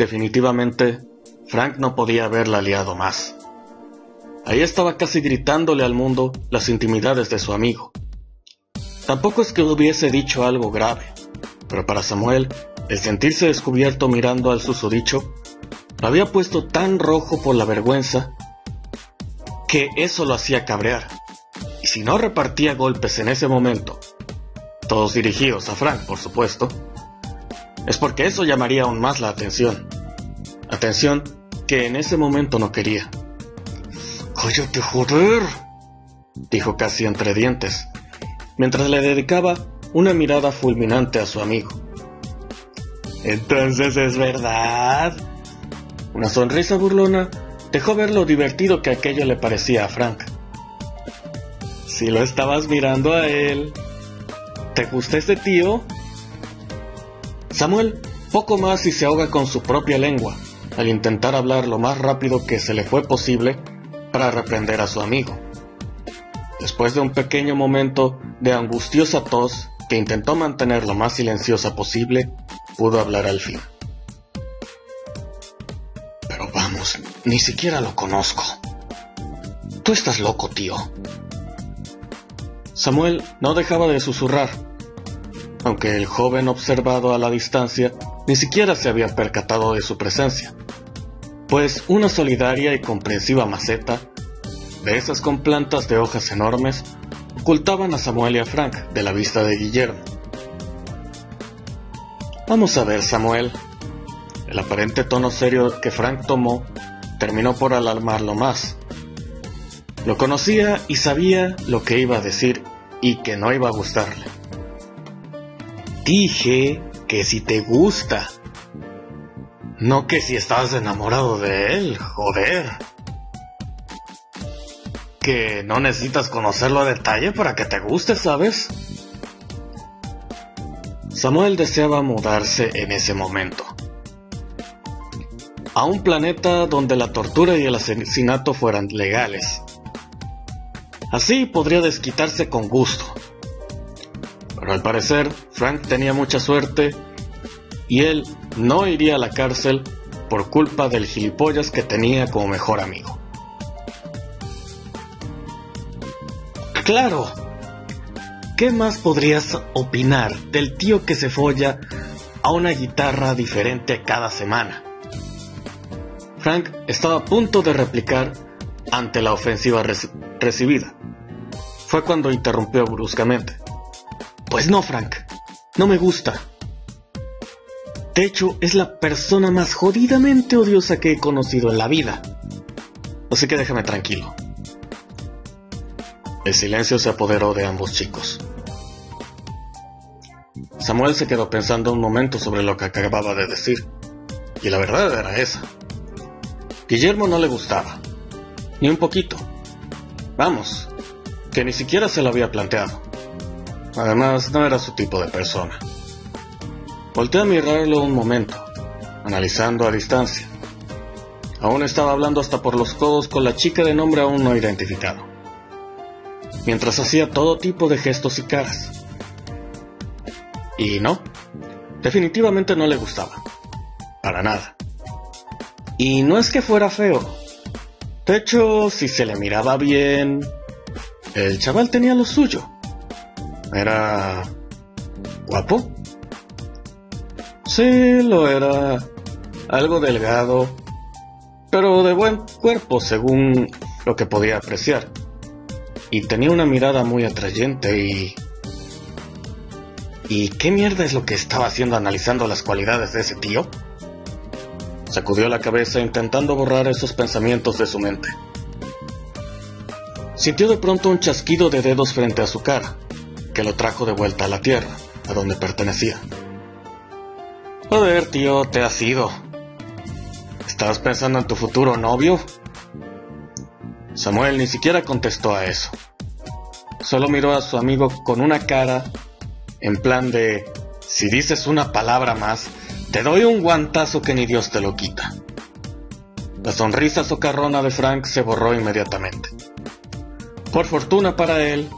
Definitivamente, Frank no podía haberla liado más. Ahí estaba casi gritándole al mundo las intimidades de su amigo. Tampoco es que hubiese dicho algo grave, pero para Samuel, el sentirse descubierto mirando al susodicho, lo había puesto tan rojo por la vergüenza que eso lo hacía cabrear. Y si no repartía golpes en ese momento, todos dirigidos a Frank, por supuesto, es porque eso llamaría aún más la atención. Atención que en ese momento no quería. «¡Cállate, joder!», dijo casi entre dientes, mientras le dedicaba una mirada fulminante a su amigo. «¿Entonces es verdad?». Una sonrisa burlona dejó ver lo divertido que aquello le parecía a Frank. «Si lo estabas mirando a él, ¿te gusta ese tío?». Samuel poco más y se ahoga con su propia lengua al intentar hablar lo más rápido que se le fue posible para reprender a su amigo. Después de un pequeño momento de angustiosa tos que intentó mantener lo más silenciosa posible, pudo hablar al fin. «Pero vamos, ni siquiera lo conozco. Tú estás loco, tío». Samuel no dejaba de susurrar, aunque el joven observado a la distancia ni siquiera se había percatado de su presencia, pues una solidaria y comprensiva maceta, de esas con plantas de hojas enormes, ocultaban a Samuel y a Frank de la vista de Guillermo. «Vamos a ver, Samuel». El aparente tono serio que Frank tomó terminó por alarmarlo más. Lo conocía y sabía lo que iba a decir y que no iba a gustarle. «Dije que si te gusta, no que si estás enamorado de él, joder. Que no necesitas conocerlo a detalle para que te guste, ¿sabes?». Samuel deseaba mudarse en ese momento a un planeta donde la tortura y el asesinato fueran legales. Así podría desquitarse con gusto. Pero al parecer, Frank tenía mucha suerte y él no iría a la cárcel por culpa del gilipollas que tenía como mejor amigo. ¡Claro! ¿Qué más podrías opinar del tío que se folla a una guitarra diferente cada semana? Frank estaba a punto de replicar ante la ofensiva recibida. Fue cuando interrumpió bruscamente. «Pues no, Frank, no me gusta. De hecho, es la persona más jodidamente odiosa que he conocido en la vida. Así que déjame tranquilo». El silencio se apoderó de ambos chicos. Samuel se quedó pensando un momento sobre lo que acababa de decir, y la verdad era esa. Guillermo no le gustaba, ni un poquito. Vamos, que ni siquiera se lo había planteado. Además, no era su tipo de persona. Volteé a mirarlo un momento, analizando a distancia. Aún estaba hablando hasta por los codos con la chica de nombre aún no identificado, mientras hacía todo tipo de gestos y caras. Y no, definitivamente no le gustaba. Para nada. Y no es que fuera feo. De hecho, si se le miraba bien, el chaval tenía lo suyo. Era guapo. Sí, lo era. Algo delgado, pero de buen cuerpo según lo que podía apreciar. Y tenía una mirada muy atrayente ¿Y qué mierda es lo que estaba haciendo analizando las cualidades de ese tío? Sacudió la cabeza intentando borrar esos pensamientos de su mente. Sintió de pronto un chasquido de dedos frente a su cara, que lo trajo de vuelta a la tierra, a donde pertenecía. Joder, tío, te has ido. ¿Estabas pensando en tu futuro novio? Samuel ni siquiera contestó a eso. Solo miró a su amigo con una cara en plan de, si dices una palabra más, te doy un guantazo que ni Dios te lo quita. La sonrisa socarrona de Frank se borró inmediatamente. Por fortuna para él,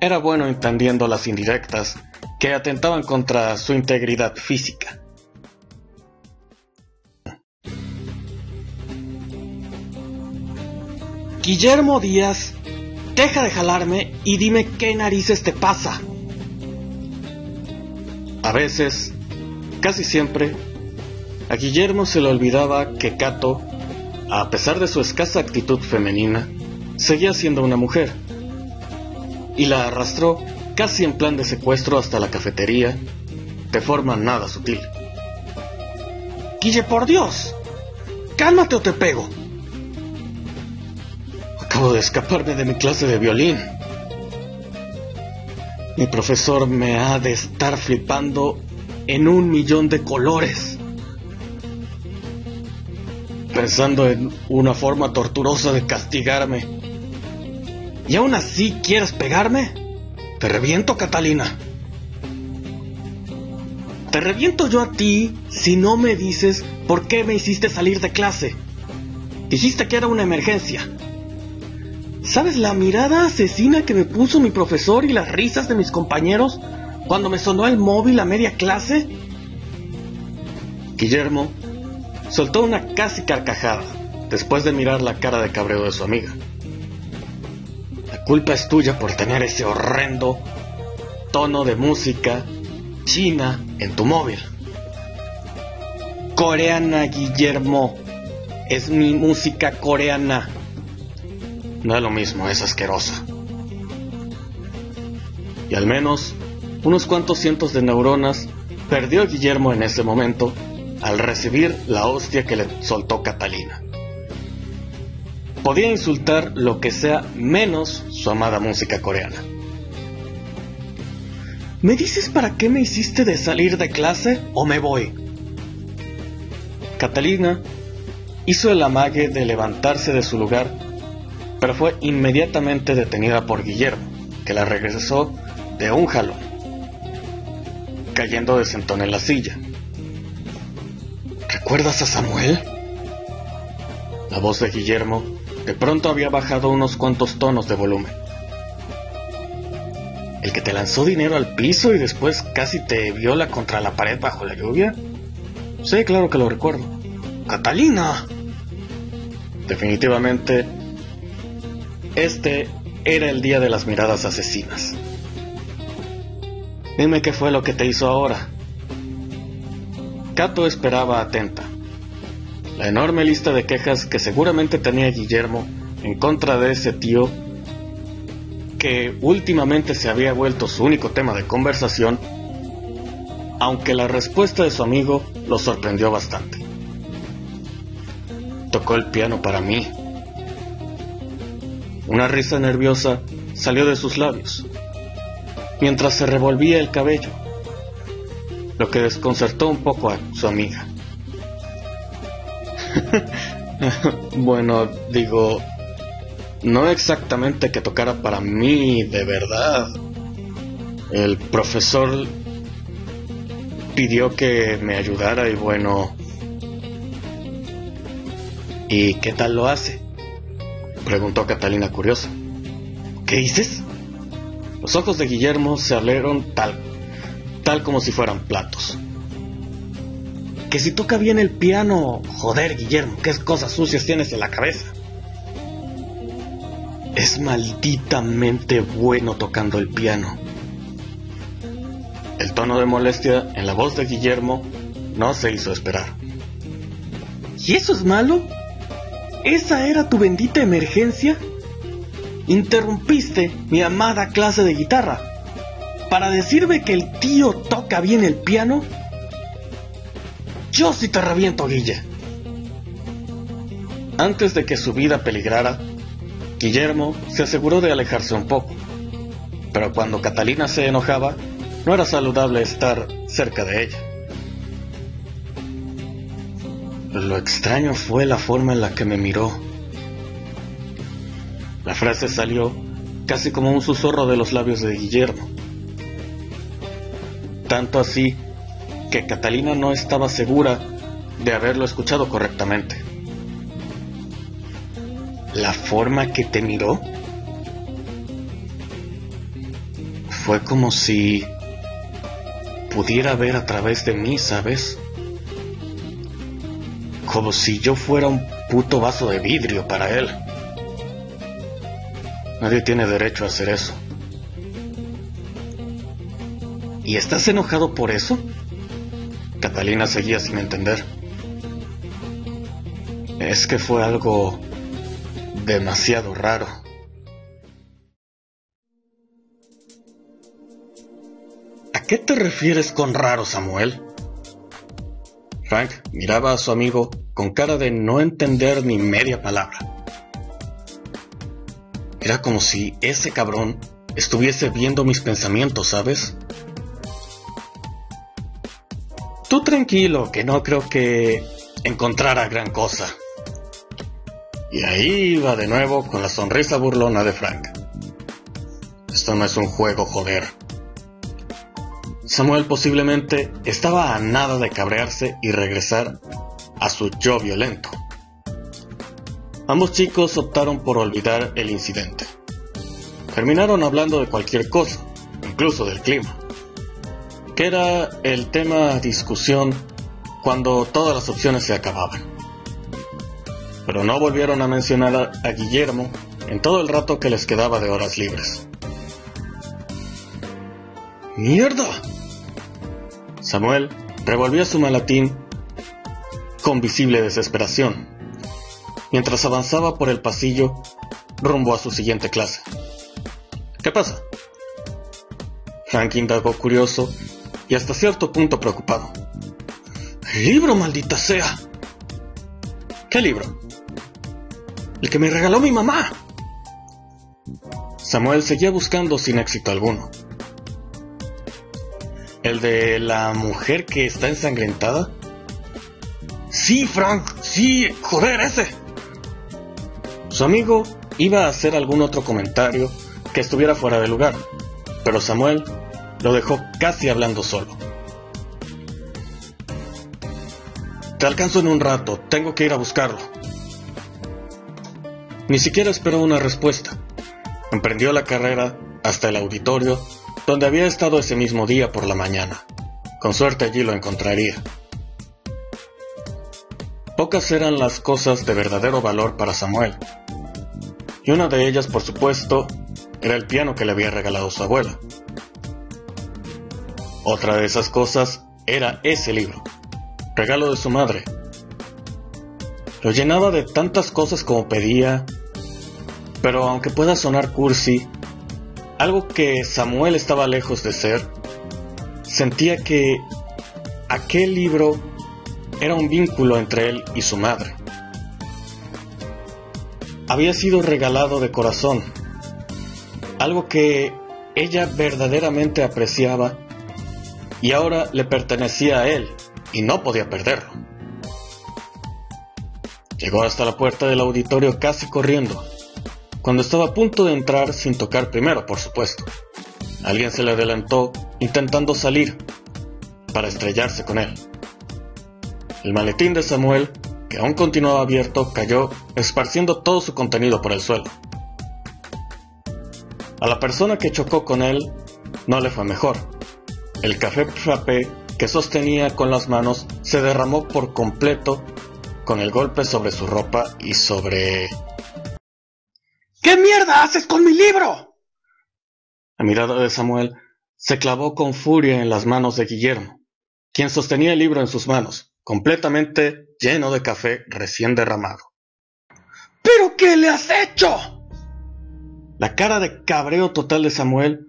era bueno entendiendo las indirectas que atentaban contra su integridad física. Guillermo Díaz, deja de jalarme y dime qué narices te pasa. A veces, casi siempre, a Guillermo se le olvidaba que Cato, a pesar de su escasa actitud femenina, seguía siendo una mujer, y la arrastró casi en plan de secuestro hasta la cafetería, de forma nada sutil. Guille, por Dios, cálmate o te pego. Acabo de escaparme de mi clase de violín. Mi profesor me ha de estar flipando en 1.000.000 de colores, pensando en una forma torturosa de castigarme. ¿Y aún así quieres pegarme? Te reviento, Catalina. Te reviento yo a ti si no me dices por qué me hiciste salir de clase. Dijiste que era una emergencia. ¿Sabes la mirada asesina que me puso mi profesor y las risas de mis compañeros cuando me sonó el móvil a media clase? Guillermo soltó una casi carcajada después de mirar la cara de cabreo de su amiga. La culpa es tuya por tener ese horrendo tono de música china en tu móvil. Coreana, Guillermo. Es mi música coreana. No es lo mismo, es asquerosa. Y al menos unos cuantos cientos de neuronas perdió Guillermo en ese momento al recibir la hostia que le soltó Catalina. Podía insultar lo que sea menos su amada música coreana. ¿Me dices para qué me hiciste de salir de clase o me voy? Catalina hizo el amague de levantarse de su lugar, pero fue inmediatamente detenida por Guillermo, que la regresó de un jalón, cayendo de sentón en la silla. ¿Recuerdas a Samuel? La voz de Guillermo de pronto había bajado unos cuantos tonos de volumen. ¿El que te lanzó dinero al piso y después casi te viola contra la pared bajo la lluvia? Sí, claro que lo recuerdo. ¡Catalina! Definitivamente, este era el día de las miradas asesinas. Dime qué fue lo que te hizo ahora. Cato esperaba atenta. La enorme lista de quejas que seguramente tenía Guillermo en contra de ese tío, que últimamente se había vuelto su único tema de conversación, aunque la respuesta de su amigo lo sorprendió bastante. Tocó el piano para mí. Una risa nerviosa salió de sus labios, mientras se revolvía el cabello, lo que desconcertó un poco a su amiga. Bueno, digo, no exactamente que tocara para mí de verdad. El profesor pidió que me ayudara y bueno... ¿Y qué tal lo hace?, preguntó Catalina curiosa. ¿Qué dices? Los ojos de Guillermo se abrieron tal como si fueran platos. Que si toca bien el piano... Joder, Guillermo, qué cosas sucias tienes en la cabeza. Es malditamente bueno tocando el piano. El tono de molestia en la voz de Guillermo no se hizo esperar. ¿Y eso es malo? ¿Esa era tu bendita emergencia? Interrumpiste mi amada clase de guitarra para decirme que el tío toca bien el piano. Yo sí te reviento, Guille. Antes de que su vida peligrara, Guillermo se aseguró de alejarse un poco, pero cuando Catalina se enojaba, no era saludable estar cerca de ella. Lo extraño fue la forma en la que me miró. La frase salió casi como un susurro de los labios de Guillermo. Tanto así que Catalina no estaba segura de haberlo escuchado correctamente. ¿La forma que te miró? Fue como si pudiera ver a través de mí, ¿sabes? Como si yo fuera un puto vaso de vidrio para él. Nadie tiene derecho a hacer eso. ¿Y estás enojado por eso? Catalina seguía sin entender. Es que fue algo demasiado raro. ¿A qué te refieres con raro, Samuel? Frank miraba a su amigo con cara de no entender ni media palabra. Era como si ese cabrón estuviese viendo mis pensamientos, ¿sabes? Tú tranquilo, que no creo que encontrara gran cosa. Y ahí iba de nuevo con la sonrisa burlona de Frank. Esto no es un juego, joder. Samuel posiblemente estaba a nada de cabrearse y regresar a su yo violento. Ambos chicos optaron por olvidar el incidente. Terminaron hablando de cualquier cosa, incluso del clima, que era el tema a discusión cuando todas las opciones se acababan. Pero no volvieron a mencionar a Guillermo en todo el rato que les quedaba de horas libres. ¡Mierda! Samuel revolvía su maletín con visible desesperación, mientras avanzaba por el pasillo rumbo a su siguiente clase. ¿Qué pasa? Frank indagó curioso y hasta cierto punto preocupado. ¡El libro, maldita sea! ¿Qué libro? ¡El que me regaló mi mamá! Samuel seguía buscando sin éxito alguno. ¿El de la mujer que está ensangrentada? ¡Sí, Frank! ¡Sí! ¡Joder, ese! Su amigo iba a hacer algún otro comentario que estuviera fuera de lugar, pero Samuel lo dejó casi hablando solo. Te alcanzo en un rato, tengo que ir a buscarlo. Ni siquiera esperó una respuesta. Emprendió la carrera hasta el auditorio, donde había estado ese mismo día por la mañana. Con suerte allí lo encontraría. Pocas eran las cosas de verdadero valor para Samuel, y una de ellas, por supuesto, era el piano que le había regalado su abuela. Otra de esas cosas era ese libro, regalo de su madre. Lo llenaba de tantas cosas como pedía, pero aunque pueda sonar cursi, algo que Samuel estaba lejos de ser, sentía que aquel libro era un vínculo entre él y su madre. Había sido regalado de corazón, algo que ella verdaderamente apreciaba, y ahora le pertenecía a él, y no podía perderlo. Llegó hasta la puerta del auditorio casi corriendo, cuando estaba a punto de entrar sin tocar primero, por supuesto. Alguien se le adelantó intentando salir, para estrellarse con él. El maletín de Samuel, que aún continuaba abierto, cayó, esparciendo todo su contenido por el suelo. A la persona que chocó con él no le fue mejor. El café frappé que sostenía con las manos se derramó por completo con el golpe sobre su ropa y sobre... ¿Qué mierda haces con mi libro? La mirada de Samuel se clavó con furia en las manos de Guillermo, quien sostenía el libro en sus manos, completamente lleno de café recién derramado. ¿Pero qué le has hecho? La cara de cabreo total de Samuel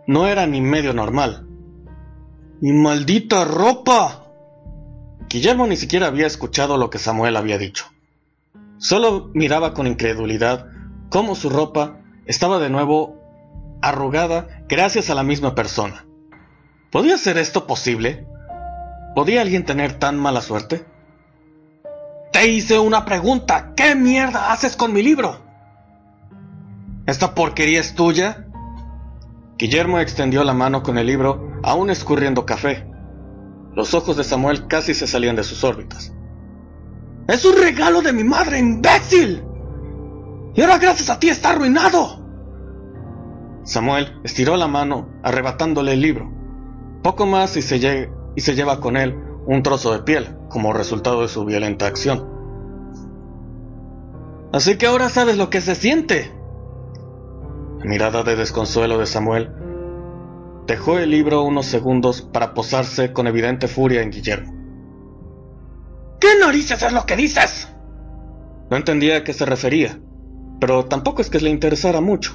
no era ni medio normal. ¡Mi maldita ropa! Guillermo ni siquiera había escuchado lo que Samuel había dicho. Solo miraba con incredulidad cómo su ropa estaba de nuevo arrugada gracias a la misma persona. ¿Podía ser esto posible? ¿Podía alguien tener tan mala suerte? Te hice una pregunta. ¿Qué mierda haces con mi libro? ¿Esta porquería es tuya? Guillermo extendió la mano con el libro, aún escurriendo café. Los ojos de Samuel casi se salían de sus órbitas. ¡Es un regalo de mi madre, imbécil! ¡Y ahora gracias a ti está arruinado! Samuel estiró la mano, arrebatándole el libro. Poco más y se lleva con él un trozo de piel, como resultado de su violenta acción. Así que ahora sabes lo que se siente. La mirada de desconsuelo de Samuel dejó el libro unos segundos para posarse con evidente furia en Guillermo. ¿Qué narices es lo que dices? No entendía a qué se refería, pero tampoco es que le interesara mucho.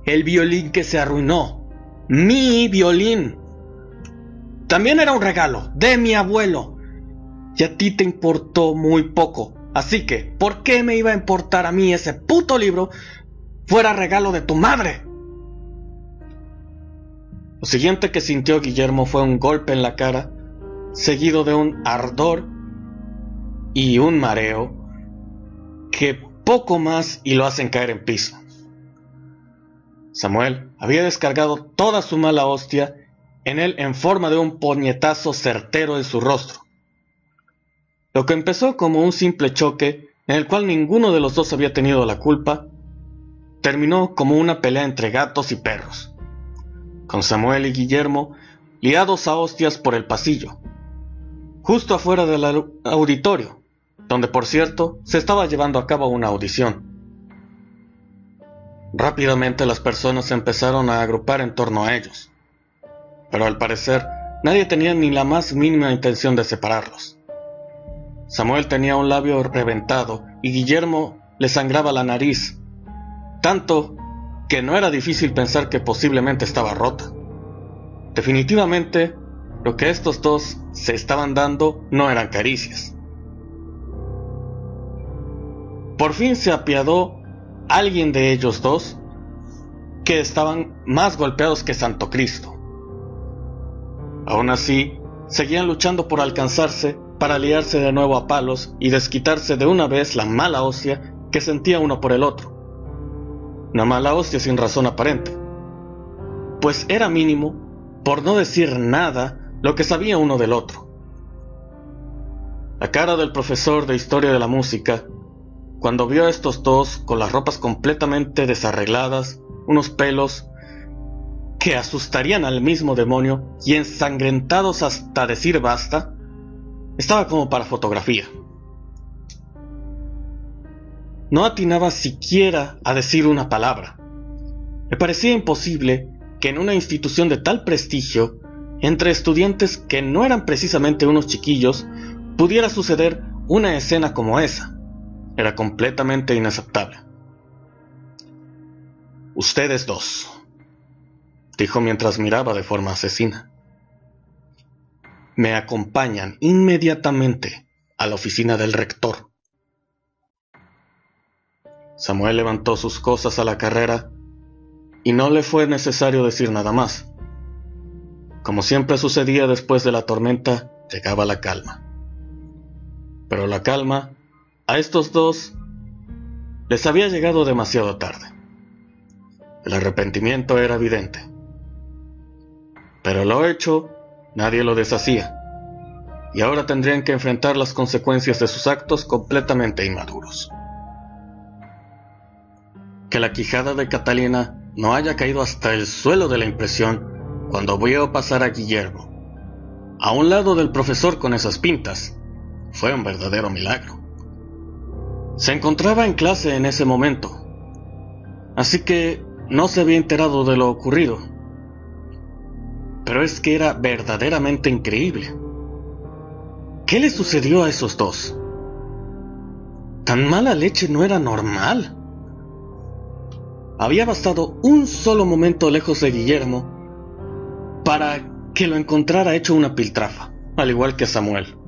El violín que se arruinó. Mi violín. También era un regalo de mi abuelo. Y a ti te importó muy poco. Así que, ¿por qué me iba a importar a mí ese puto libro fuera regalo de tu madre? Lo siguiente que sintió Guillermo fue un golpe en la cara, seguido de un ardor y un mareo que poco más y lo hacen caer en piso. Samuel había descargado toda su mala hostia en él en forma de un puñetazo certero en su rostro. Lo que empezó como un simple choque en el cual ninguno de los dos había tenido la culpa, terminó como una pelea entre gatos y perros, con Samuel y Guillermo liados a hostias por el pasillo, justo afuera del auditorio, donde por cierto se estaba llevando a cabo una audición. Rápidamente las personas se empezaron a agrupar en torno a ellos, pero al parecer nadie tenía ni la más mínima intención de separarlos. Samuel tenía un labio reventado y Guillermo le sangraba la nariz, tanto que no era difícil pensar que posiblemente estaba rota. Definitivamente, lo que estos dos se estaban dando no eran caricias. Por fin se apiadó alguien de ellos dos, que estaban más golpeados que Santo Cristo. Aún así, seguían luchando por alcanzarse para liarse de nuevo a palos y desquitarse de una vez la mala hostia que sentía uno por el otro. Una mala hostia sin razón aparente, pues era mínimo, por no decir nada, lo que sabía uno del otro. La cara del profesor de Historia de la Música, cuando vio a estos dos con las ropas completamente desarregladas, unos pelos que asustarían al mismo demonio y ensangrentados hasta decir basta, estaba como para fotografía. No atinaba siquiera a decir una palabra. Me parecía imposible que en una institución de tal prestigio, entre estudiantes que no eran precisamente unos chiquillos, pudiera suceder una escena como esa. Era completamente inaceptable. Ustedes dos, dijo mientras miraba de forma asesina, me acompañan inmediatamente a la oficina del rector. Samuel levantó sus cosas a la carrera y no le fue necesario decir nada más. Como siempre sucedía después de la tormenta, llegaba la calma. Pero la calma a estos dos les había llegado demasiado tarde. El arrepentimiento era evidente. Pero lo hecho, nadie lo deshacía. Y ahora tendrían que enfrentar las consecuencias de sus actos completamente inmaduros. Que la quijada de Catalina no haya caído hasta el suelo de la impresión cuando vio pasar a Guillermo a un lado del profesor con esas pintas fue un verdadero milagro. Se encontraba en clase en ese momento, así que no se había enterado de lo ocurrido. Pero es que era verdaderamente increíble. ¿Qué le sucedió a esos dos? Tan mala leche no era normal. Había bastado un solo momento lejos de Guillermo para que lo encontrara hecho una piltrafa, al igual que Samuel.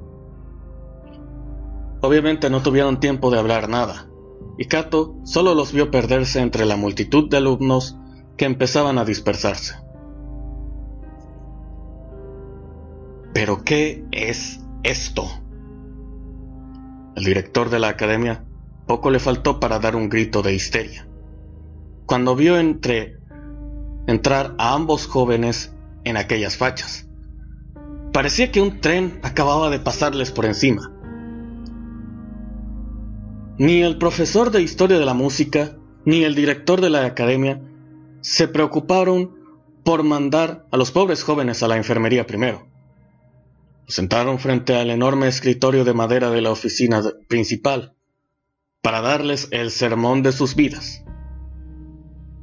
Obviamente no tuvieron tiempo de hablar nada, y Cato solo los vio perderse entre la multitud de alumnos que empezaban a dispersarse. ¿Pero qué es esto? El director de la academia poco le faltó para dar un grito de histeria cuando vio entrar a ambos jóvenes en aquellas fachas. Parecía que un tren acababa de pasarles por encima. Ni el profesor de Historia de la Música, ni el director de la academia se preocuparon por mandar a los pobres jóvenes a la enfermería primero. Los sentaron frente al enorme escritorio de madera de la oficina principal para darles el sermón de sus vidas.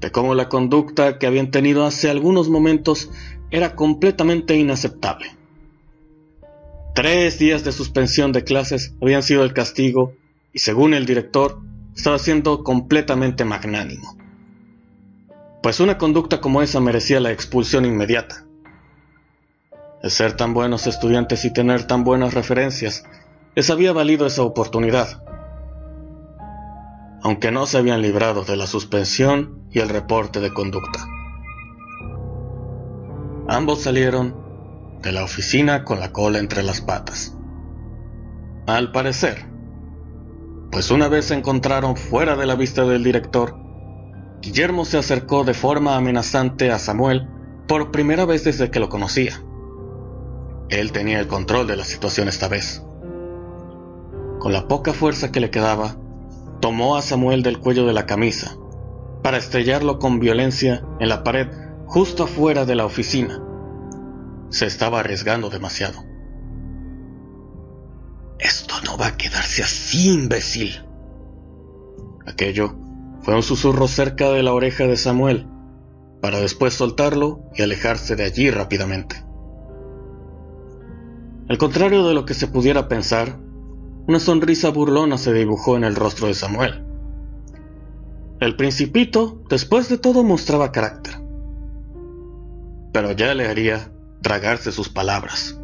de cómo la conducta que habían tenido hace algunos momentos era completamente inaceptable. 3 días de suspensión de clases habían sido el castigo y, según el director, estaba siendo completamente magnánimo. Pues una conducta como esa merecía la expulsión inmediata. El ser tan buenos estudiantes y tener tan buenas referencias les había valido esa oportunidad, aunque no se habían librado de la suspensión y el reporte de conducta. Ambos salieron de la oficina con la cola entre las patas. Al parecer, pues una vez se encontraron fuera de la vista del director, Guillermo se acercó de forma amenazante a Samuel por primera vez desde que lo conocía. Él tenía el control de la situación esta vez. Con la poca fuerza que le quedaba, tomó a Samuel del cuello de la camisa para estrellarlo con violencia en la pared justo afuera de la oficina. Se estaba arriesgando demasiado. «Esto no va a quedarse así, imbécil». Aquello fue un susurro cerca de la oreja de Samuel, para después soltarlo y alejarse de allí rápidamente. Al contrario de lo que se pudiera pensar, una sonrisa burlona se dibujó en el rostro de Samuel. El principito, después de todo, mostraba carácter, pero ya le haría tragarse sus palabras.